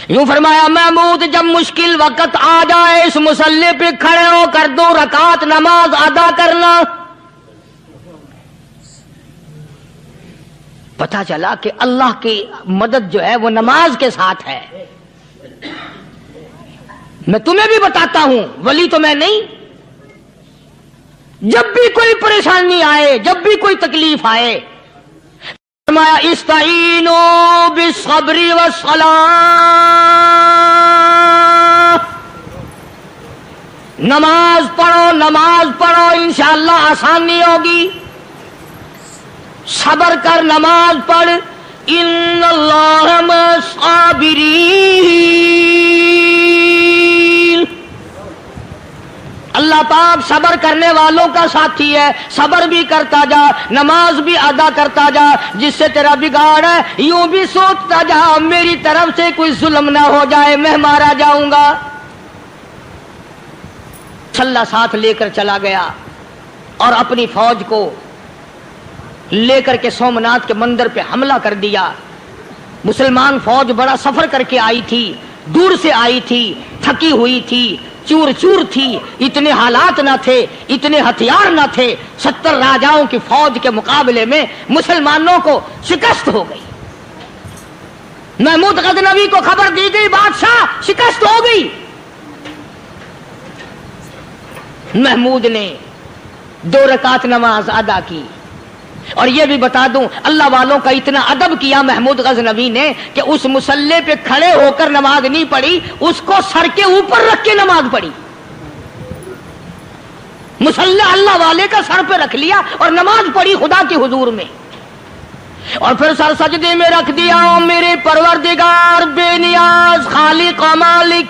یوں فرمایا محمود جب مشکل وقت آ جائے اس مصلی پہ کھڑے ہو کر 2 رکعت نماز ادا کرنا. پتہ چلا کہ اللہ کی مدد جو ہے وہ نماز کے ساتھ ہے. میں تمہیں بھی بتاتا ہوں، ولی تو میں نہیں. جب بھی کوئی پریشانی آئے، جب بھی کوئی تکلیف آئے، فرمایا استعینوا بالصبر والصلاۃ، نماز پڑھو انشاءاللہ آسانی ہوگی. صبر کر، نماز پڑھ. ان اللہ مع الصابرین، اللہ پاک صبر کرنے والوں کا ساتھی ہے. صبر بھی کرتا جا، نماز بھی ادا کرتا جا. جس سے تیرا بگاڑ ہے یوں بھی سوچتا جا میری طرف سے کوئی ظلم نہ ہو جائے، میں مارا جاؤں گا. چھلا ساتھ لے کر چلا گیا اور اپنی فوج کو لے کر کے سومناتھ کے مندر پہ حملہ کر دیا. مسلمان فوج بڑا سفر کر کے آئی تھی، دور سے آئی تھی، تھکی ہوئی تھی، چور چور تھی. اتنے حالات نہ تھے، اتنے ہتھیار نہ تھے. 70 راجاؤں کی فوج کے مقابلے میں مسلمانوں کو شکست ہو گئی. محمود غزنوی کو خبر دی گئی بادشاہ شکست ہو گئی. محمود نے 2 رکعت نماز ادا کی. اور یہ بھی بتا دوں اللہ والوں کا اتنا ادب کیا محمود غزنوی نے کہ اس مصلی پہ کھڑے ہو کر نماز نہیں پڑھی، اس کو سر کے اوپر رکھ کے نماز پڑھی. مصلی اللہ والے کا سر پہ رکھ لیا اور نماز پڑھی خدا کے حضور میں. اور پھر سر سجدے میں رکھ دیا. میرے پروردگار بے نیاز خالق و مالک،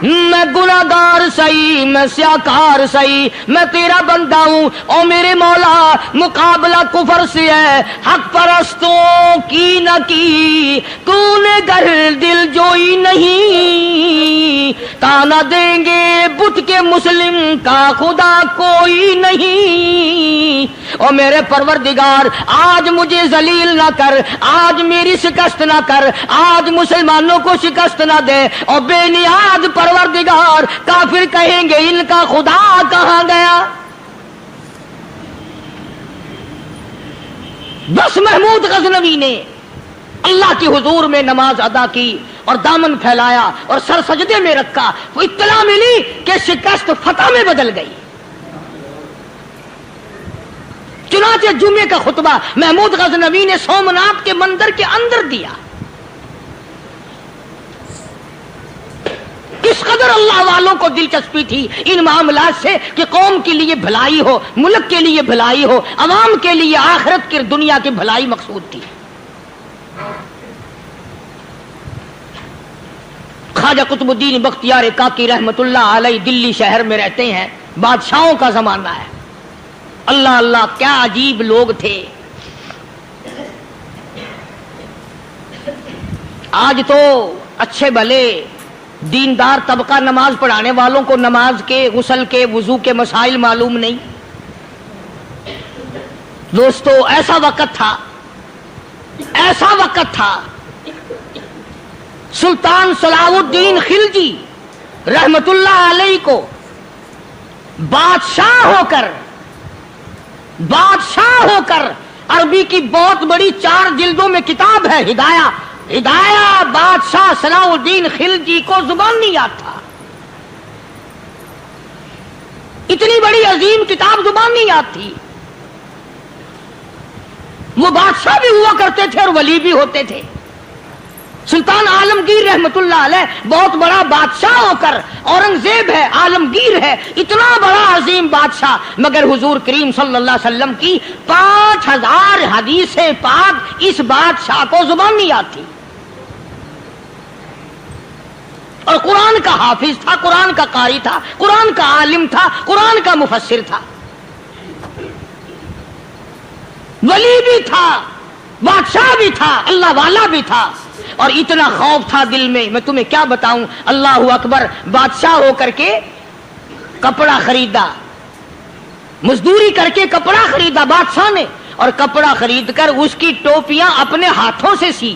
میں گناہگار سہی، میں سیاکار سہی، میں تیرا بندہ ہوں. او میرے مولا مقابلہ کفر سے ہے، حق پرستوں کی نہ کی کونے گر دل جوئی نہیں. تانا دیں گے بت کے مسلم کا خدا کوئی نہیں. او میرے پروردگار آج مجھے ذلیل نہ کر، آج میری شکست نہ کر، آج مسلمانوں کو شکست نہ دے. اور بے نیاز پروردگار کافر کہیں گے ان کا خدا کہاں گیا. بس محمود غزنوی نے اللہ کے حضور میں نماز ادا کی اور دامن پھیلایا اور سر سجدے میں رکھا. وہ اطلاع ملی کہ شکست فتح میں بدل گئی. چنانچہ جمعے کا خطبہ محمود غزنوی نے سومناتھ کے مندر کے اندر دیا. اس قدر اللہ والوں کو دلچسپی تھی ان معاملات سے کہ قوم کے لیے بھلائی ہو، ملک کے لیے بھلائی ہو، عوام کے لیے آخرت کی دنیا کی بھلائی مقصود تھی. خواجہ قطب الدین بختیار کاکی رحمت اللہ علیہ دلی شہر میں رہتے ہیں. بادشاہوں کا زمانہ ہے. اللہ اللہ کیا عجیب لوگ تھے. آج تو اچھے بھلے دیندار طبقہ نماز پڑھانے والوں کو نماز کے، غسل کے، وضو کے مسائل معلوم نہیں. دوستو ایسا وقت تھا سلطان صلاح الدین خلجی رحمت اللہ علیہ کو بادشاہ ہو کر عربی کی بہت بڑی 4 جلدوں میں کتاب ہے ہدایہ بادشاہ صلاح الدین خلجی کو زبان نہیں آتا. اتنی بڑی عظیم کتاب زبان نہیں آتی. وہ بادشاہ بھی ہوا کرتے تھے اور ولی بھی ہوتے تھے. سلطان عالمگیر رحمت اللہ علیہ بہت بڑا بادشاہ ہو کر، اورنگزیب ہے، عالمگیر ہے، اتنا بڑا عظیم بادشاہ، مگر حضور کریم صلی اللہ علیہ وسلم کی 5000 حدیث پاک اس بادشاہ کو زبان نہیں آتی. اور قرآن کا حافظ تھا، قرآن کا قاری تھا، قرآن کا عالم تھا، قرآن کا مفسر تھا، ولی بھی تھا، بادشاہ بھی تھا، اللہ والا بھی تھا. اور اتنا خوف تھا دل میں تمہیں کیا بتاؤں. اللہ اکبر. بادشاہ ہو کر کے کپڑا خریدا، مزدوری کر کے کپڑا خریدا بادشاہ نے، اور کپڑا خرید کر اس کی ٹوپیاں اپنے ہاتھوں سے سی.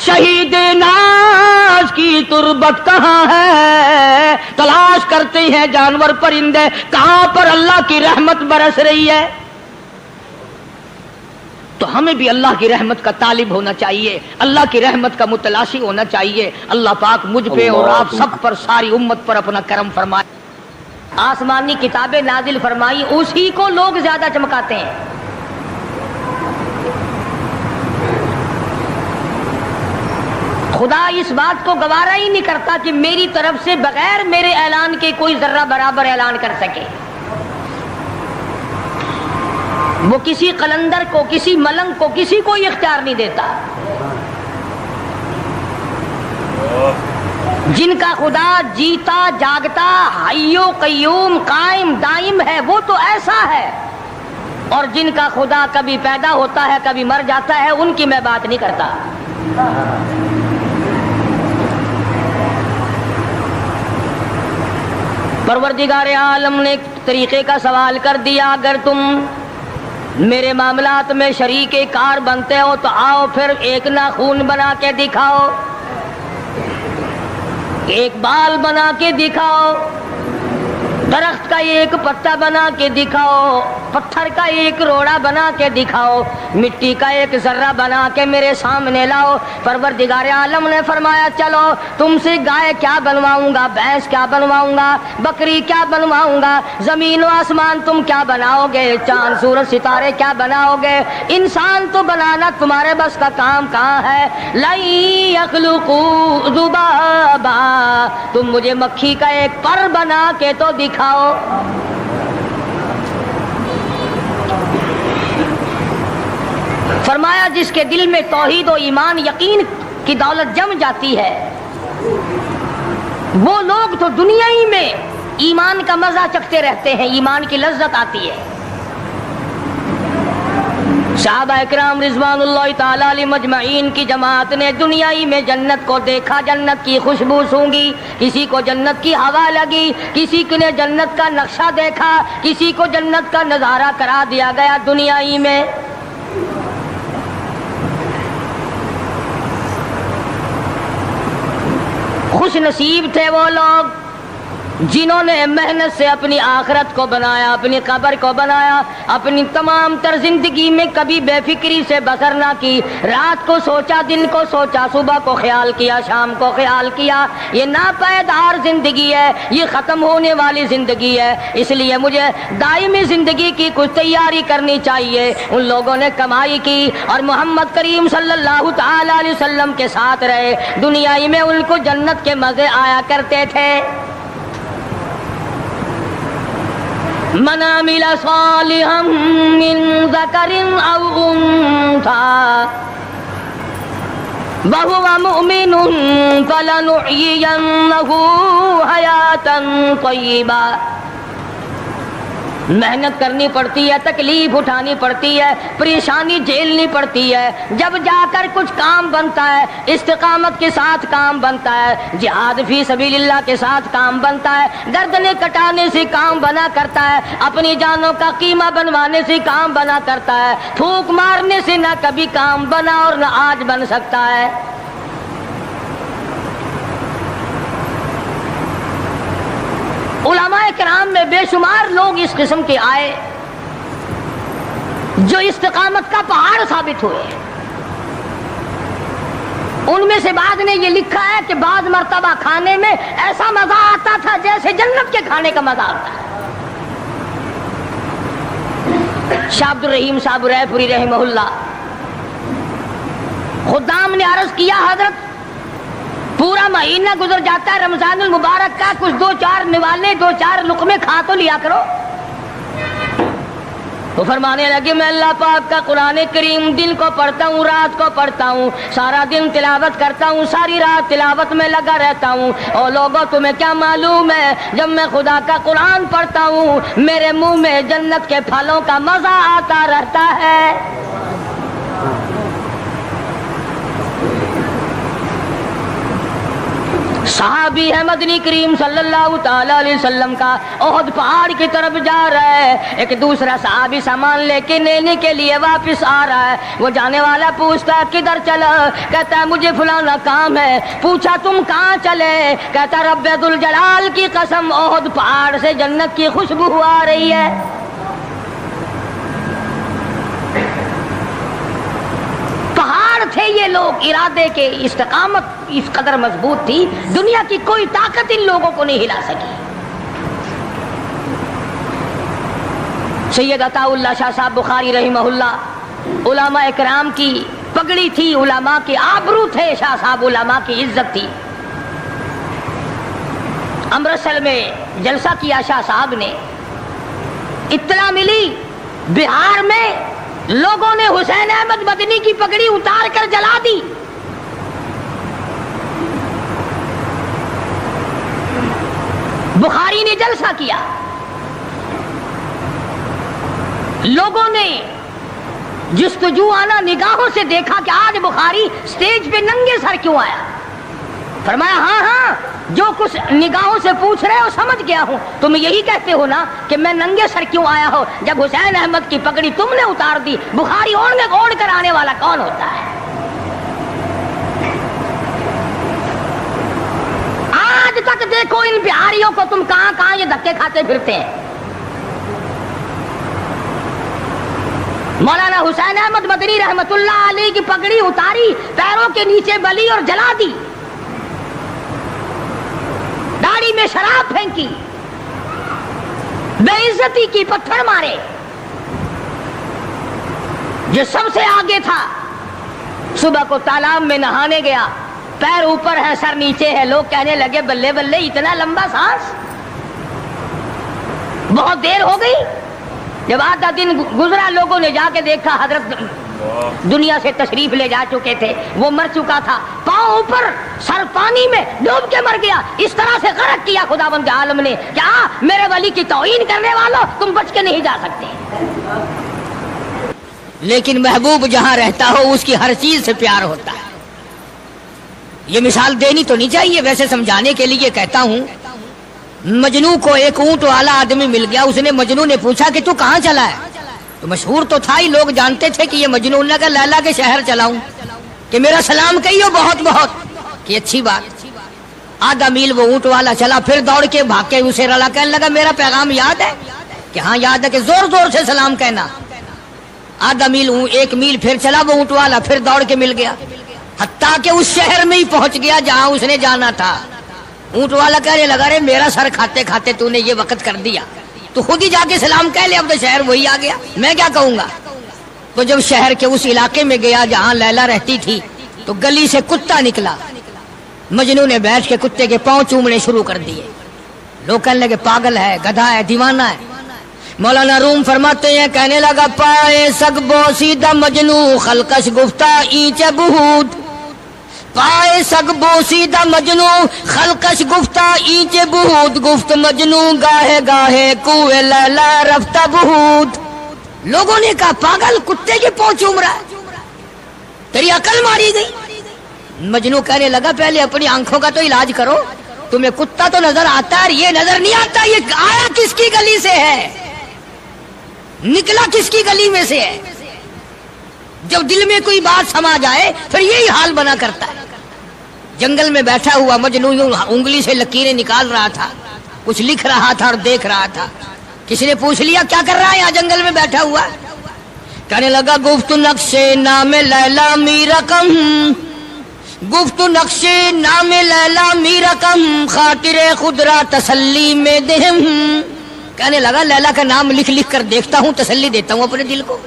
شہید ناز کی تربت کہاں ہے، تلاش کرتے ہیں جانور پرندے کہاں پر اللہ کی رحمت برس رہی ہے۔ تو ہمیں بھی اللہ کی رحمت کا طالب ہونا چاہیے، اللہ کی رحمت کا متلاشی ہونا چاہیے۔ اللہ پاک مجھ پہ اور آپ سب پر، ساری امت پر اپنا کرم فرمائے۔ آسمانی کتابیں نازل فرمائی، اسی کو لوگ زیادہ چمکاتے ہیں۔ خدا اس بات کو گوارا ہی نہیں کرتا کہ میری طرف سے بغیر میرے اعلان کے کوئی ذرہ برابر اعلان کر سکے۔ وہ کسی قلندر کو، کسی ملنگ کو، کسی کو اختیار نہیں دیتا۔ جن کا خدا جیتا جاگتا حی و قیوم قائم دائم ہے وہ تو ایسا ہے، اور جن کا خدا کبھی پیدا ہوتا ہے کبھی مر جاتا ہے ان کی میں بات نہیں کرتا۔ پروردگار عالم نے ایک طریقے کا سوال کر دیا، اگر تم میرے معاملات میں شریک کار بنتے ہو تو آؤ پھر ایک ناخون بنا کے دکھاؤ، ایک بال بنا کے دکھاؤ، درخت کا ایک پتا بنا کے دکھاؤ، پتھر کا ایک روڑا بنا کے دکھاؤ، مٹی کا ایک ذرہ بنا کے میرے سامنے لاؤ۔ پروردگار عالم نے فرمایا چلو تم سے گائے کیا بنواؤں گا، بھینس کیا بنواؤں گا، بکری کیا بنواؤں گا، زمین و آسمان تم کیا بناؤ گے، چاند سورج ستارے کیا بناؤ گے، انسان تو بنانا تمہارے بس کا کام کہاں ہے۔ لَن يَخْلُقُوا ذُبَابًا، تم مجھے مکھی کا ایک پر بنا کے تو دکھاؤ۔ فرمایا جس کے دل میں توحید و ایمان یقین کی دولت جم جاتی ہے وہ لوگ تو دنیا ہی میں ایمان کا مزہ چکھتے رہتے ہیں، ایمان کی لذت آتی ہے۔ صحابہ اکرام رضوان اللہ تعالی علیہم مجمعین کی جماعت نے دنیا ہی میں جنت کو دیکھا، جنت کی خوشبو سونگھی، کسی کو جنت کی ہوا لگی، کسی نے جنت کا نقشہ دیکھا، کسی کو جنت کا نظارہ کرا دیا گیا دنیا ہی میں۔ خوش نصیب تھے وہ لوگ جنہوں نے محنت سے اپنی آخرت کو بنایا، اپنی قبر کو بنایا، اپنی تمام تر زندگی میں کبھی بے فکری سے بسر نہ کی، رات کو سوچا، دن کو سوچا، صبح کو خیال کیا، شام کو خیال کیا۔ یہ ناپائیدار زندگی ہے، یہ ختم ہونے والی زندگی ہے، اس لیے مجھے دائمی زندگی کی کچھ تیاری کرنی چاہیے۔ ان لوگوں نے کمائی کی اور محمد کریم صلی اللہ تعالی علیہ وسلم کے ساتھ رہے، دنیا ہی میں ان کو جنت کے مزے آیا کرتے تھے۔ من عمل صالحا من ذکر او انثى وهو مؤمن فلنحيينه حیاتا طیبا۔ محنت کرنی پڑتی ہے، تکلیف اٹھانی پڑتی ہے، پریشانی جھیلنی پڑتی ہے، جب جا کر کچھ کام بنتا ہے، استقامت کے ساتھ کام بنتا ہے، جہاد فی سبیل اللہ کے ساتھ کام بنتا ہے، گردنیں کٹانے سے کام بنا کرتا ہے، اپنی جانوں کا قیمہ بنوانے سے کام بنا کرتا ہے، پھونک مارنے سے نہ کبھی کام بنا اور نہ آج بن سکتا ہے۔ علماء کرام میں بے شمار لوگ اس قسم کے آئے جو استقامت کا پہاڑ ثابت ہوئے۔ ان میں سے بعض نے یہ لکھا ہے کہ بعض مرتبہ کھانے میں ایسا مزہ آتا تھا جیسے جنت کے کھانے کا مزہ آتا ہے۔ شاہ عبد الرحیم صاحب رائے پوری رحمہ اللہ خدام نے عرض کیا حضرت پورا مہینہ گزر جاتا ہے رمضان المبارک کا، کچھ دو چار نوالے، دو چار لقمے کھا تو لیا کرو۔ تو فرمانے لگے میں اللہ پاک کا قرآن کریم دن کو پڑھتا ہوں، رات کو پڑھتا ہوں، سارا دن تلاوت کرتا ہوں، ساری رات تلاوت میں لگا رہتا ہوں، اور لوگوں تمہیں کیا معلوم ہے جب میں خدا کا قرآن پڑھتا ہوں میرے منہ میں جنت کے پھلوں کا مزہ آتا رہتا ہے۔ صحابی ہے مدنی کریم صلی اللہ تعالی علیہ وسلم کا، احد پہاڑ کی طرف جا رہا ہے، ایک دوسرا صحابی سامان لے کے لینے کے لیے واپس آ رہا ہے، وہ جانے والا پوچھتا ہے کدھر چلا؟ کہتا ہے مجھے فلانا کام ہے۔ پوچھا تم کہاں چلے؟ کہتا رب ذوالجلال کی قسم احد پہاڑ سے جنت کی خوشبو آ رہی ہے۔ تھے یہ لوگ، ارادے کے استقامت اس قدر مضبوط تھی، دنیا کی کوئی طاقت ان لوگوں کو نہیں ہلا سکی۔ سید عطا اللہ شاہ صاحب بخاری رحمہ اللہ، علماء اکرام کی پگڑی تھی، علماء کے آبرو تھے شاہ صاحب، علماء کی عزت تھی۔ امرتسر میں جلسہ کیا شاہ صاحب نے، اطلاع ملی بہار میں لوگوں نے حسین احمد مدنی کی پگڑی اتار کر جلا دی۔ بخاری نے جلسہ کیا، لوگوں نے جستجو آنا نگاہوں سے دیکھا کہ آج بخاری سٹیج پہ ننگے سر کیوں آیا؟ فرمایا ہاں ہاں جو کچھ نگاہوں سے پوچھ رہے ہو سمجھ گیا ہوں، تم یہی کہتے ہو نا کہ میں ننگے سر کیوں آیا ہو؟ جب حسین احمد کی پگڑی تم نے اتار دی، بخاری اوڑھ کر آنے والا کون ہوتا ہے؟ آج تک دیکھو ان بہاریوں کو تم کہاں کہاں یہ دھکے کھاتے پھرتے ہیں۔ مولانا حسین احمد مدنی رحمت اللہ علیہ کی پگڑی اتاری، پیروں کے نیچے بلی اور جلا دی، داڑھی میں شراب پھینکی، بے عزتی کی، پتھر مارے۔ جو سب سے آگے تھا صبح کو تالاب میں نہانے گیا، پیر اوپر ہے سر نیچے ہے، لوگ کہنے لگے بلے بلے اتنا لمبا سانس، بہت دیر ہو گئی۔ جب آدھا دن گزرا، لوگوں نے جا کے دیکھا حضرت دنیا سے تشریف لے جا چکے تھے، وہ مر چکا تھا، پاؤں اوپر سر پانی میں ڈوب کے مر گیا۔ اس طرح سے غرق کیا خداوند عالم نے، کیا میرے ولی کی توہین کرنے والوں تم بچ کے نہیں جا سکتے۔ لیکن محبوب جہاں رہتا ہو اس کی ہر چیز سے پیار ہوتا ہے۔ یہ مثال دینی تو نہیں چاہیے، ویسے سمجھانے کے لیے کہتا ہوں۔ مجنو کو ایک اونٹ والا آدمی مل گیا، اس نے مجنو نے پوچھا کہ تو کہاں چلا ہے؟ تو مشہور تو تھا ہی، لوگ جانتے تھے کہ یہ مجنون نے کہا لیلا کے شہر چلاؤں کہ میرا سلام کہیو بہت بہت، کہ اچھی بات۔ آدھا میل وہ اونٹ والا چلا، پھر دوڑ کے بھاگ کے اسے رلا، کہنے لگا میرا پیغام یاد ہے؟ کہ ہاں یاد ہے، کہ زور زور سے سلام کہنا۔ آدھا میل، ایک میل پھر چلا وہ اونٹ والا، پھر دوڑ کے مل گیا، حتیٰ کہ اس شہر میں ہی پہنچ گیا جہاں اس نے جانا تھا۔ اونٹ والا کہنے لگا رے میرا سر کھاتے کھاتے تو نے یہ وقت کر دیا، تو خود ہی جا کے سلام کہہ لے، اب تو شہر وہی آ گیا، میں کیا کہوں گا۔ تو جب شہر کے اس علاقے میں گیا جہاں لیلا رہتی تھی، تو گلی سے کتا نکلا، مجنو نے بیٹھ کے کتے کے پاؤں چومنے شروع کر دیے۔ لوگ کہنے لگے پاگل ہے، گدھا ہے، دیوانہ ہے۔ مولانا روم فرماتے ہیں، کہنے لگا پائے سگ بوسیدہ مجنو خلقش گفتہ اینچ بہود، پائے سگ بوسیدہ مجنو خلقش گفتہ اینچ بہود، گفت مجنو گاہے گاہے کوئے لیلا رفتہ بہود۔ لوگوں نے کہا پاگل، کتے کے پاؤں چوم رہا ہے، تیری عقل ماری گئی۔ مجنو کہنے لگا پہلے اپنی آنکھوں کا تو علاج کرو، تمہیں کتا تو نظر آتا ہے، یہ نظر نہیں آتا یہ آیا کس کی گلی سے ہے، نکلا کس کی گلی میں سے ہے۔ جب دل میں کوئی بات سما جائے پھر یہی حال بنا کرتا ہے۔ جنگل میں بیٹھا ہوا مجنو یوں انگلی سے لکیریں نکال رہا تھا، کچھ لکھ رہا تھا اور دیکھ رہا تھا۔ کسی نے پوچھ لیا کیا کر رہا ہے یہاں جنگل میں بیٹھا ہوا؟ کہنے لگا گفت نقش نام لیلا می رقم، گفت نقش نام لیلا می رقم، خاطر خود را تسلی میں دہم۔ کہنے لگا لیلا کا نام لکھ لکھ کر دیکھتا ہوں، تسلی دیتا ہوں اپنے دل کو۔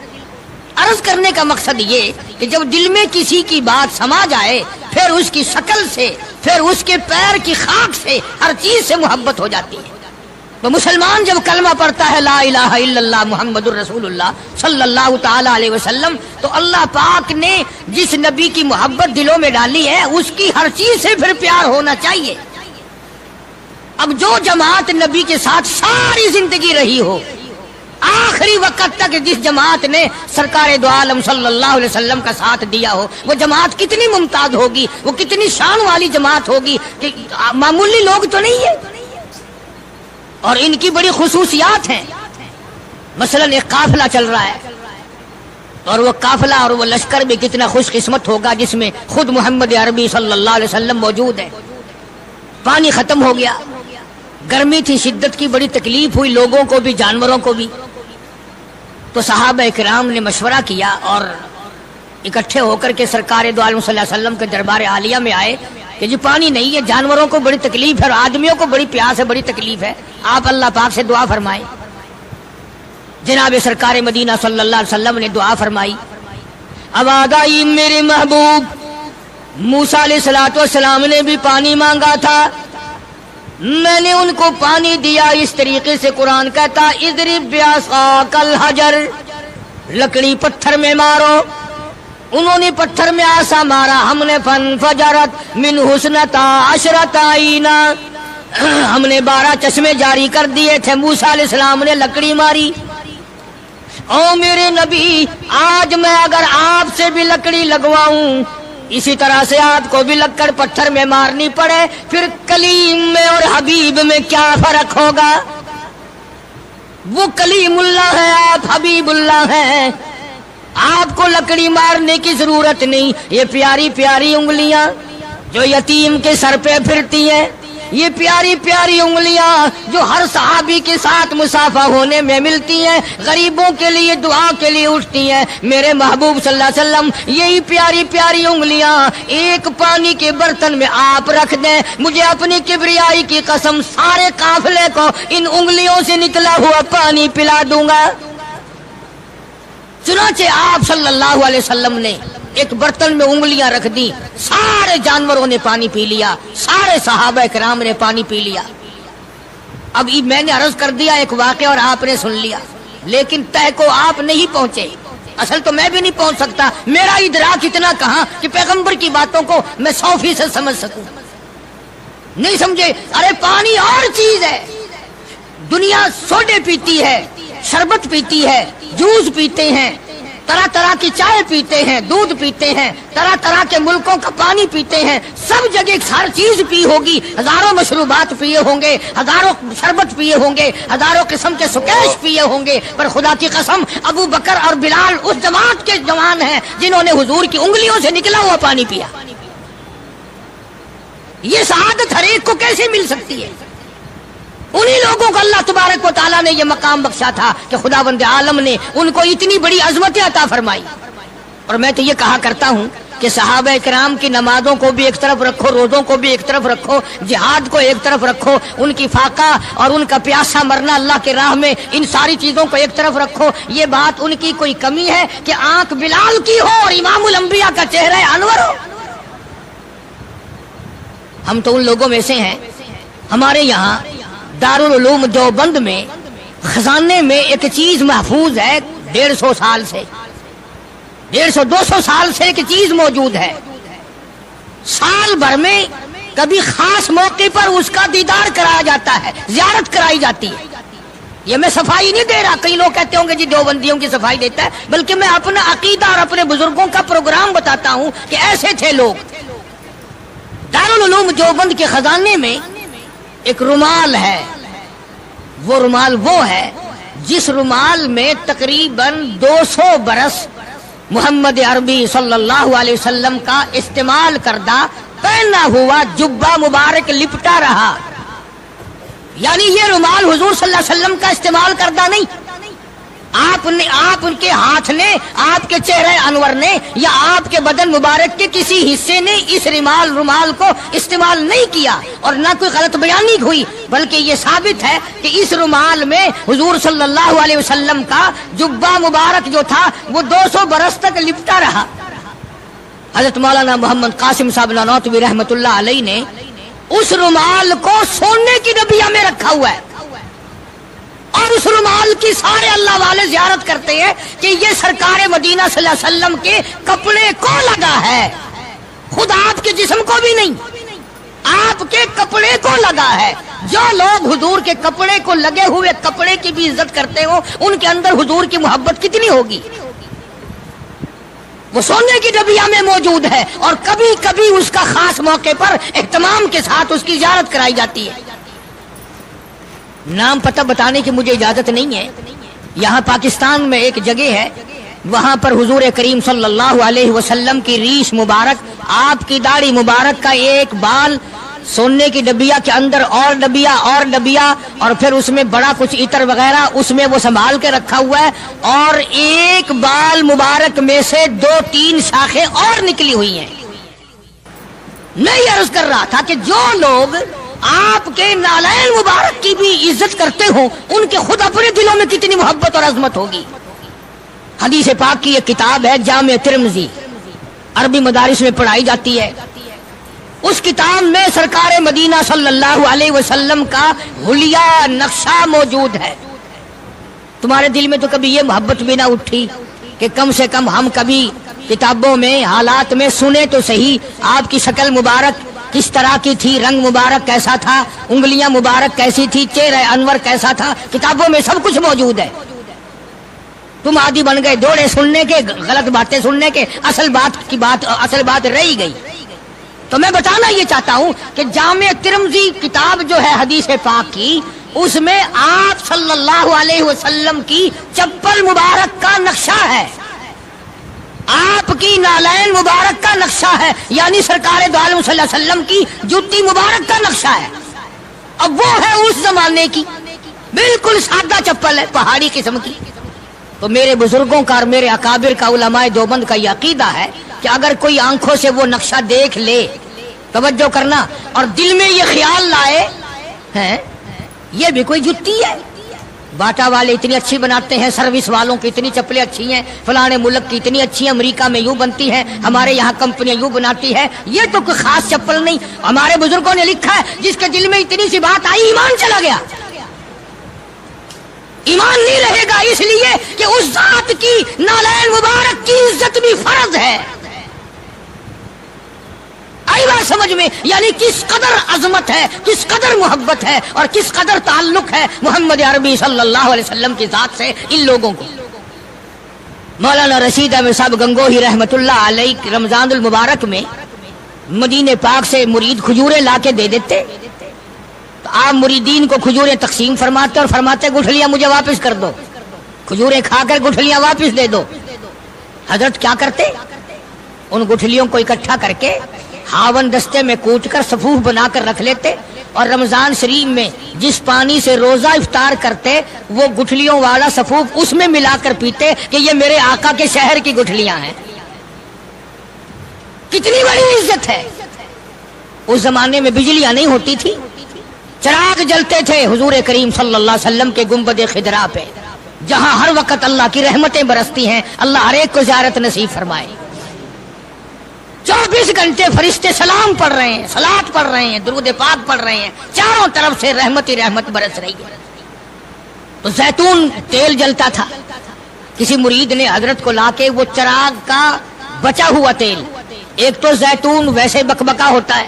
عرض کرنے کا مقصد یہ کہ جب دل میں کسی کی بات سما جائے پھر اس کی شکل سے، پھر اس کے پیر کی خاک سے، ہر چیز سے محبت ہو جاتی ہے۔ تو مسلمان جب کلمہ پڑھتا ہے لا الہ الا اللہ محمد الرسول اللہ صلی اللہ تعالی علیہ وسلم، تو اللہ پاک نے جس نبی کی محبت دلوں میں ڈالی ہے اس کی ہر چیز سے پھر پیار ہونا چاہیے۔ اب جو جماعت نبی کے ساتھ ساری زندگی رہی ہو، آخری وقت تک جس جماعت نے سرکار دو عالم صلی اللہ علیہ وسلم کا ساتھ دیا ہو، وہ جماعت کتنی ممتاز ہوگی، وہ کتنی شان والی جماعت ہوگی کہ معمولی لوگ تو نہیں ہے، اور ان کی بڑی خصوصیات ہیں۔ مثلا ایک قافلہ چل رہا ہے، اور وہ قافلہ اور وہ لشکر بھی کتنا خوش قسمت ہوگا جس میں خود محمد عربی صلی اللہ علیہ وسلم موجود ہے۔ پانی ختم ہو گیا، گرمی تھی، شدت کی بڑی تکلیف ہوئی لوگوں کو بھی جانوروں کو بھی، تو صحابہ کرام نے مشورہ کیا اور اکٹھے ہو کر کے سرکار دو عالم صلی اللہ علیہ وسلم کے دربار عالیہ میں آئے کہ جی پانی نہیں ہے، جانوروں کو بڑی تکلیف ہے اور آدمیوں کو بڑی پیاس ہے، بڑی تکلیف ہے، آپ اللہ پاک سے دعا فرمائیں۔ جناب سرکار مدینہ صلی اللہ علیہ وسلم نے دعا فرمائی۔ اب آدائی میرے محبوب موسیٰ علیہ السلام نے بھی پانی مانگا تھا، میں نے ان کو پانی دیا اس طریقے سے قرآن کہتا اضرب بعصاک الحجر، لکڑی پتھر میں مارو، انہوں نے پتھر میں آسا مارا، ہم نے فانفجرت من حسنتا عشرۃ عینا، ہم نے 12 چشمے جاری کر دیے تھے، موسیٰ علیہ السلام نے لکڑی ماری۔ او میرے نبی، آج میں اگر آپ سے بھی لکڑی لگواؤں، اسی طرح سے آپ کو بھی لکڑ پتھر میں مارنی پڑے، پھر کلیم میں اور حبیب میں کیا فرق ہوگا؟ وہ کلیم اللہ ہے، آپ حبیب اللہ ہیں، آپ کو لکڑی مارنے کی ضرورت نہیں۔ یہ پیاری پیاری انگلیاں جو یتیم کے سر پہ پھرتی ہیں، یہ پیاری پیاری انگلیاں جو ہر صحابی کے ساتھ مسافہ ہونے میں ملتی ہیں، غریبوں کے لیے دعا کے لیے اٹھتی ہیں، میرے محبوب صلی اللہ علیہ وسلم یہی پیاری پیاری انگلیاں ایک پانی کے برتن میں آپ رکھ دیں، مجھے اپنی کبریائی کی قسم سارے قافلے کو ان انگلیوں سے نکلا ہوا پانی پلا دوں گا۔ چنانچہ آپ صلی اللہ علیہ وسلم نے ایک برتن میں انگلیاں رکھ دی، سارے جانوروں نے پانی پی لیا، سارے صحابہ کرام نے پانی پی لیا۔ اب میں نے عرض کر دیا ایک واقعہ اور آپ نے سن لیا، لیکن تہ کو آپ نہیں پہنچے، اصل تو میں بھی نہیں پہنچ سکتا، میرا ادراک اتنا کہاں کہ پیغمبر کی باتوں کو میں 100% سمجھ سکوں، نہیں سمجھے۔ ارے پانی اور چیز ہے، دنیا سوڈے پیتی ہے، شربت پیتی ہے، جوس پیتے ہیں، طرح طرح کی چائے پیتے ہیں، دودھ پیتے ہیں، طرح طرح کے ملکوں کا پانی پیتے ہیں، سب جگہ ہر چیز پی ہوگی، ہزاروں مشروبات پیے ہوں گے، ہزاروں شربت پیے ہوں گے، ہزاروں قسم کے سکیش پیے ہوں گے، پر خدا کی قسم ابو بکر اور بلال اس جماعت کے جوان ہیں جنہوں نے حضور کی انگلیوں سے نکلا ہوا پانی پیا۔ یہ سعادت ہر ایک کو کیسے مل سکتی ہے؟ انہی لوگوں کو اللہ تبارک و تعالیٰ نے یہ مقام بخشا تھا کہ خداوند عالم نے ان کو اتنی بڑی عظمتیں عطا فرمائی۔ اور میں تو یہ کہا کرتا ہوں کہ صحابہ کرام کی نمازوں کو بھی ایک طرف رکھو، روزوں کو بھی ایک طرف رکھو، جہاد کو ایک طرف رکھو، ان کی فاقہ اور ان کا پیاسا مرنا اللہ کے راہ میں، ان ساری چیزوں کو ایک طرف رکھو، یہ بات ان کی کوئی کمی ہے کہ آنکھ بلال کی ہو اور امام الانبیاء کا چہرہ انور ہو؟ ہم تو ان لوگوں میں سے ہیں۔ ہمارے یہاں دارالعلوم دیوبند میں خزانے میں ایک چیز محفوظ ہے، 150 سال سے، 150-200 سال سے ایک چیز موجود ہے، سال بھر میں کبھی خاص موقع پر اس کا دیدار کرایا جاتا ہے، زیارت کرائی جاتی ہے۔ یہ میں صفائی نہیں دے رہا، کئی لوگ کہتے ہوں گے جی دیوبندیوں کی صفائی دیتا ہے، بلکہ میں اپنا عقیدہ اور اپنے بزرگوں کا پروگرام بتاتا ہوں کہ ایسے تھے لوگ۔ دارالعلوم دیوبند کے خزانے میں ایک رومال ہے، وہ رومال وہ ہے جس رومال میں تقریباً 200 برس محمد عربی صلی اللہ علیہ وسلم کا استعمال کردہ پہنا ہوا جبہ مبارک لپٹا رہا، یعنی یہ رومال حضور صلی اللہ علیہ وسلم کا استعمال کردہ نہیں، آپ ان کے ہاتھ نے، آپ کے چہرے انور نے یا آپ کے بدن مبارک کے کسی حصے نے اس رومال کو استعمال نہیں کیا، اور نہ کوئی غلط بیانی ہوئی، بلکہ یہ ثابت ہے کہ اس رومال میں حضور صلی اللہ علیہ وسلم کا جبہ مبارک جو تھا وہ 200 برس تک لپٹا رہا۔ حضرت مولانا محمد قاسم صاحب نانوتوی رحمۃ اللہ علیہ نے اس رومال کو سونے کی ڈبیا میں رکھا ہوا ہے، اور اس رومال کی سارے اللہ والے زیارت کرتے ہیں کہ یہ سرکار مدینہ صلی اللہ علیہ وسلم کے کپڑے کو لگا ہے، خود آپ کے جسم کو بھی نہیں، آپ کے کپڑے کو لگا ہے۔ جو لوگ حضور کے کپڑے کو لگے ہوئے کپڑے کی بھی عزت کرتے ہو ان کے اندر حضور کی محبت کتنی ہوگی؟ وہ سونے کی ڈبیا میں موجود ہے اور کبھی کبھی اس کا خاص موقع پر اہتمام کے ساتھ اس کی زیارت کرائی جاتی ہے۔ نام پتہ بتانے کی مجھے اجازت نہیں ہے۔ یہاں پاکستان میں ایک جگہ ہے، وہاں پر حضور کریم صلی اللہ علیہ وسلم کی ریش مبارک، آپ کی داڑھی مبارک کا ایک بال سونے کی ڈبیا کے اندر اور ڈبیا اور پھر اس میں بڑا کچھ عطر وغیرہ اس میں وہ سنبھال کے رکھا ہوا ہے، اور ایک بال مبارک میں سے 2-3 شاخیں اور نکلی ہوئی ہیں۔ میں یہ عرض کر رہا تھا کہ جو لوگ آپ کے نالین مبارک کی بھی عزت کرتے ہوں ان کے خود اپنے دلوں میں کتنی محبت اور عظمت ہوگی۔ حدیث پاک کی ایک کتاب ہے جامع ترمذی، عربی مدارس میں پڑھائی جاتی ہے۔ اس کتاب میں سرکار مدینہ صلی اللہ علیہ وسلم کا حلیہ نقشہ موجود ہے۔ تمہارے دل میں تو کبھی یہ محبت بھی نہ اٹھی کہ کم سے کم ہم کبھی کتابوں میں حالات میں سنے تو صحیح آپ کی شکل مبارک کس طرح کی تھی، رنگ مبارک کیسا تھا، انگلیاں مبارک کیسی تھی، چہرہ انور کیسا تھا، کتابوں میں سب کچھ موجود ہے۔ تم عادی بن گئے دوڑے سننے کے، غلط باتیں سننے کے، اصل بات رہی گئی۔ تو میں بتانا یہ چاہتا ہوں کہ جامع ترمذی کتاب جو ہے حدیث پاک کی، اس میں آپ صلی اللہ علیہ وسلم کی چپل مبارک کا نقشہ ہے، آپ کی نالین مبارک کا نقشہ ہے، یعنی سرکار دو عالم صلی اللہ علیہ وسلم کی جوتی مبارک کا نقشہ ہے۔ اب وہ ہے اس زمانے کی، بالکل سادہ چپل ہے، پہاڑی قسم کی۔ تو میرے بزرگوں کا اور میرے اکابر کا، علماء دیوبند کا یہ عقیدہ ہے کہ اگر کوئی آنکھوں سے وہ نقشہ دیکھ لے، توجہ کرنا، اور دل میں یہ خیال لائے ہیں یہ بھی کوئی جتی ہے، باٹا والے اتنی اچھی بناتے ہیں، سروس والوں کی اتنی چپلیں اچھی ہیں، فلانے ملک کی اتنی اچھی ہیں، امریکہ میں یوں بنتی ہیں، ہمارے یہاں کمپنیاں یوں بناتی ہے، یہ تو کوئی خاص چپل نہیں۔ ہمارے بزرگوں نے لکھا ہے جس کے دل میں اتنی سی بات آئی ایمان چلا گیا، ایمان نہیں رہے گا، اس لیے کہ اس ذات کی نالین مبارک کی عزت بھی فرض ہے۔ آئی بات سمجھ میں؟ یعنی کس قدر عظمت ہے، کس قدر محبت ہے اور کس قدر تعلق ہے محمد عربی صلی اللہ علیہ وسلم کی ذات سے ان لوگوں کو۔ مولانا رشید احمد صاحب گنگوہی رحمت اللہ علیہ رمضان المبارک میں مدینے پاک سے مرید کھجوریں لا کے دے دیتے، تو آپ مریدین کو کھجوریں تقسیم فرماتے اور فرماتے گٹھلیاں مجھے واپس کر دو، کھجوریں کھا کر گٹھلیاں واپس دے دو۔ حضرت کیا کرتے؟ ان گٹھلیوں کو اکٹھا کر کے ہاون دستے میں کوٹ کر صفوف بنا کر رکھ لیتے، اور رمضان شریف میں جس پانی سے روزہ افطار کرتے وہ گٹھلیوں والا صفوف اس میں ملا کر پیتے کہ یہ میرے آقا کے شہر کی گٹھلیاں ہیں۔ کتنی بڑی عزت ہے۔ اس زمانے میں بجلیاں نہیں ہوتی تھی، چراغ جلتے تھے حضور کریم صلی اللہ علیہ وسلم کے گنبد خضرا پہ، جہاں ہر وقت اللہ کی رحمتیں برستی ہیں۔ اللہ ہر ایک کو زیارت نصیب فرمائے۔ 24 گھنٹے فرشتے سلام پڑھ رہے ہیں، صلات پڑھ رہے ہیں، درود پاک پڑھ رہے ہیں، چاروں طرف سے رحمت ہی رحمت برس رہی ہے۔ تو زیتون تیل جلتا تھا، کسی مرید نے حضرت کو لا کے وہ چراغ کا بچا ہوا تیل، ایک تو زیتون ویسے بکبکا ہوتا ہے،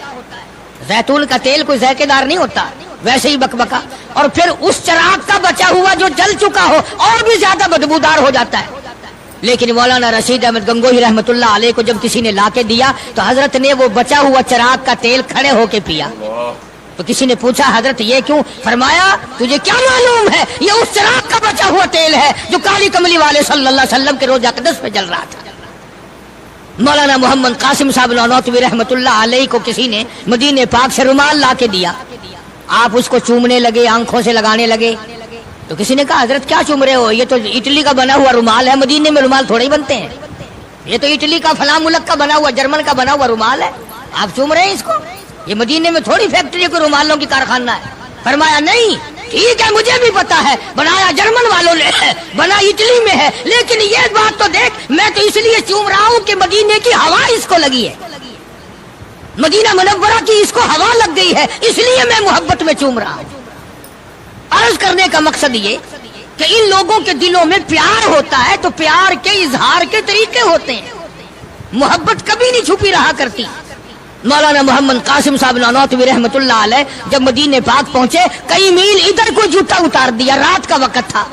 زیتون کا تیل کوئی ذائقے دار نہیں ہوتا، ویسے ہی بکبکا، اور پھر اس چراغ کا بچا ہوا جو جل چکا ہو اور بھی زیادہ بدبودار ہو جاتا ہے۔ لیکن مولانا رشید احمد گنگوہی رحمت اللہ علیہ کو جب کسی نے لا کے دیا تو حضرت نے وہ بچا ہوا چراغ کا تیل کھڑے ہو کے پیا۔ تو کسی نے پوچھا حضرت یہ کیوں؟ فرمایا تجھے کیا معلوم ہے یہ اس چراغ کا بچا ہوا تیل ہے جو کالی کملی والے صلی اللہ علیہ وسلم کے روضہ اقدس پہ جل رہا تھا۔ مولانا محمد قاسم صاحب نانوتوی رحمت اللہ علیہ کو کسی نے مدینے پاک سے رومال لا کے دیا، آپ اس کو چومنے لگے، آنکھوں سے لگانے لگے۔ تو کسی نے کہا حضرت کیا چوم رہے ہو؟ یہ تو اٹلی کا بنا ہوا رومال ہے، مدینے میں رومال تھوڑے ہی بنتے ہیں، یہ تو اٹلی کا فلاں ملک کا بنا ہوا، جرمن کا بنا ہوا رومال ہے، آپ چوم رہے ہیں اس کو؟ یہ مدینے میں تھوڑی فیکٹری کوئی رومالوں کی کارخانہ ہے۔ فرمایا نہیں ٹھیک ہے مجھے بھی پتا ہے بنایا جرمن والوں نے ہے، بنا اٹلی میں ہے، لیکن یہ بات تو دیکھ میں تو اس لیے چوم رہا ہوں کہ مدینے کی ہوا اس کو لگی ہے، مدینہ منورہ کی اس کو ہوا لگ گئی ہے، اس لیے میں محبت میں چوم رہا ہوں۔ عرض کرنے کا مقصد یہ کہ ان لوگوں کے دلوں میں پیار ہوتا ہے تو پیار کے اظہار کے طریقے ہوتے ہیں، محبت کبھی نہیں چھپی رہا کرتی۔ مولانا محمد قاسم صاحب نانوتوی رحمت اللہ علیہ جب مدینے پاک پہنچے کئی میل ادھر کو جوتا اتار دیا، رات کا وقت تھا،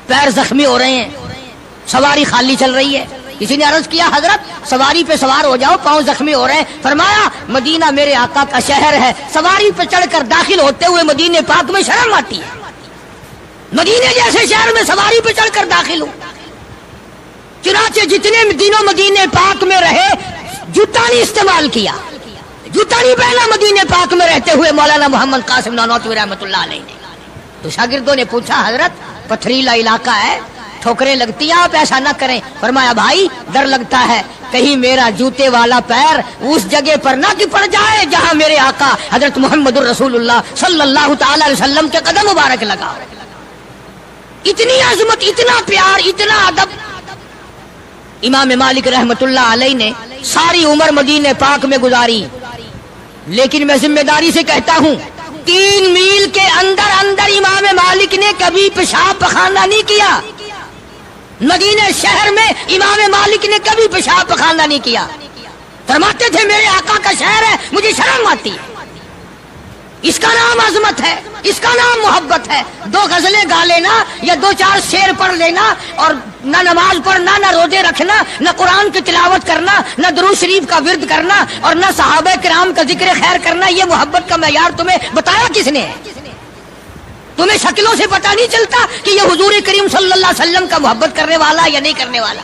پیر زخمی ہو رہے ہیں، سواری خالی چل رہی ہے. کسی نے عرض کیا حضرت سواری پہ سوار ہو جاؤ، پاؤں زخمی ہو رہے ہیں. فرمایا مدینہ میرے آقا کا شہر ہے، سواری پہ چڑھ کر داخل ہوتے ہوئے مدینے پاک میں شرم آتی ہے. مدینے جیسے شہر میں سواری پہ چڑھ کر داخل ہوں. چنانچہ جتنے دنوں مدینے پاک میں رہے جوتا نہیں استعمال کیا، جوتا نہیں پہنا مدینے پاک میں رہتے ہوئے مولانا محمد قاسم نانوتوی رحمۃ اللہ علیہ نے. تو شاگردوں نے پوچھا حضرت پتھریلا علاقہ ہے، ٹھوکریں لگتی ہیں، آپ ایسا نہ کریں. فرمایا بھائی ڈر لگتا ہے کہیں میرا جوتے والا پیر اس جگہ پر نہ کہ پڑ جائے جہاں میرے آقا حضرت محمد الرسول اللہ صلی اللہ تعالی علیہ وسلم کے قدم مبارک لگا. اتنی عظمت، اتنا پیار، اتنا ادب. امام مالک رحمت اللہ علیہ نے ساری عمر مدینے پاک میں گزاری، لیکن میں ذمہ داری سے کہتا ہوں 3 میل کے اندر اندر امام مالک نے کبھی پیشاب پخانہ نہیں کیا. مدینہ شہر میں امام مالک نے کبھی پیشاب پخانہ نہیں کیا. فرماتے تھے میرے آقا کا شہر ہے، مجھے شرم آتی ہے. اس کا نام عظمت ہے، اس کا نام محبت ہے. 2 غزلیں گا لینا یا 2-4 شعر پڑھ لینا اور نہ نماز پڑھنا، نہ روزے رکھنا، نہ قرآن کی تلاوت کرنا، نہ درود شریف کا ورد کرنا اور نہ صحابہ کرام کا ذکر خیر کرنا، یہ محبت کا معیار تمہیں بتایا کس نے؟ تمہیں شکلوں سے پتہ نہیں چلتا کہ یہ حضور کریم صلی اللہ علیہ وسلم کا محبت کرنے والا یا نہیں کرنے والا؟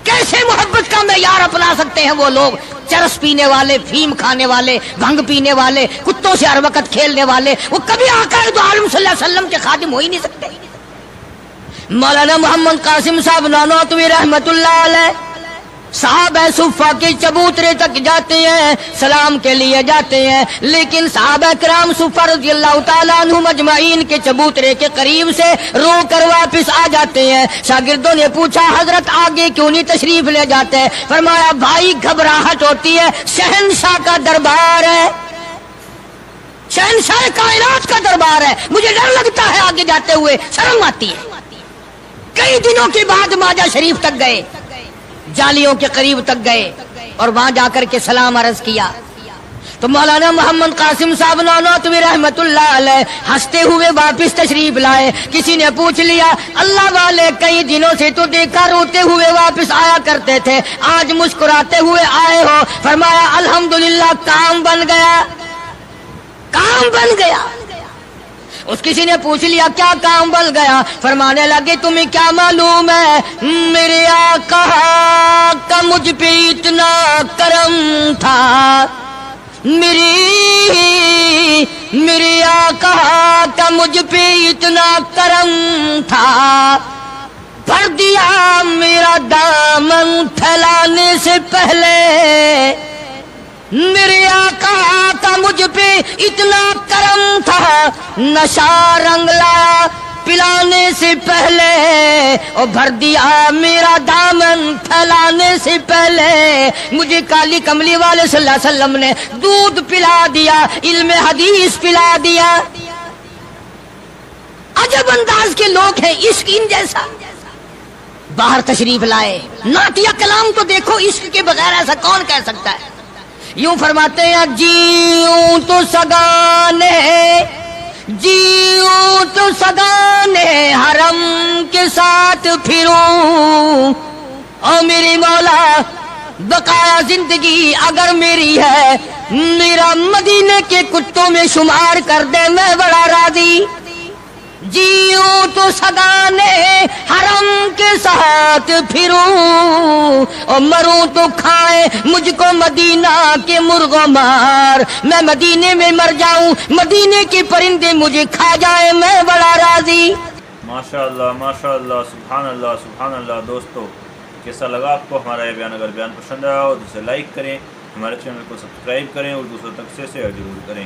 کیسے محبت کا معیار اپنا سکتے ہیں وہ لوگ چرس پینے والے، فیم کھانے والے، بھنگ پینے والے، کتوں سے ہر وقت کھیلنے والے؟ وہ کبھی آقا دو عالم صلی اللہ علیہ وسلم کے خادم ہو ہی نہیں سکتے. مولانا محمد قاسم صاحب نانوتوی رحمت اللہ علیہ صحابہ صفہ کے چبوترے تک جاتے ہیں، سلام کے لیے جاتے ہیں، لیکن صحابہ کرام صفہ رضی اللہ تعالیٰ عنہم اجمعین کے چبوترے کے قریب سے رو کر واپس آ جاتے ہیں. شاگردوں نے پوچھا حضرت آگے کیوں نہیں تشریف لے جاتے؟ فرمایا بھائی گھبراہٹ ہوتی ہے، شہنشاہ کا دربار ہے، شہنشاہ کائنات کا دربار ہے، مجھے ڈر لگتا ہے آگے جاتے ہوئے، شرم آتی ہے. کئی دنوں کے بعد ماجہ شریف تک گئے، جالیوں کے قریب تک گئے اور وہاں جا کر کے سلام عرض کیا تو مولانا محمد قاسم صاحب نانوتوی رحمت اللہ علیہ ہنستے ہوئے واپس تشریف لائے. کسی نے پوچھ لیا اللہ والے کئی دنوں سے تو دیکھا روتے ہوئے واپس آیا کرتے تھے، آج مسکراتے ہوئے آئے ہو؟ فرمایا الحمدللہ کام بن گیا، کام بن گیا. اس کسی نے پوچھ لیا کیا کام بن گیا؟ فرمانے لگے تمہیں کیا معلوم ہے میرے آقا کا مجھ پہ اتنا کرم تھا، میرے آقا کا مجھ پہ اتنا کرم تھا، بھر دیا میرا دامن پھیلانے سے پہلے، میرے آقا کا مجھ پہ اتنا کرم تھا، نشہ رنگ لایا پلانے سے پہلے، اور بھر دیا میرا دامن پھیلانے سے پہلے، مجھے کالی کملی والے صلی اللہ علیہ وسلم نے دودھ پلا دیا، علم حدیث پلا دیا. عجب انداز کے لوگ ہیں، عشق ان جیسا. باہر تشریف لائے، نعتیہ کلام تو دیکھو، عشق کے بغیر ایسا کون کہہ سکتا ہے؟ یوں فرماتے ہیں جیوں تو سگانے، جیوں تو سگانے حرم کے ساتھ پھروں، او میری مولا بقایا زندگی اگر میری ہے، میرا مدینے کے کتوں میں شمار کر دے، میں بڑا راضی. جیوں تو سگانے حرم کے ساتھ پھروں، اور مروں تو کھائے مجھ کو مدینہ کے مرغ و مار، میں مدینے میں مر جاؤں، مدینے کے پرندے مجھے کھا جائے، میں بڑا راضی. ماشاءاللہ ماشاءاللہ، سبحان اللہ سبحان اللہ. دوستو کیسا لگا آپ کو ہمارا یہ بیان؟ اگر بیان پسند آیا ہو تو اسے لائک کریں، ہمارے چینل کو سبسکرائب کریں اور دوسروں تک سے شیئر ضرور کریں.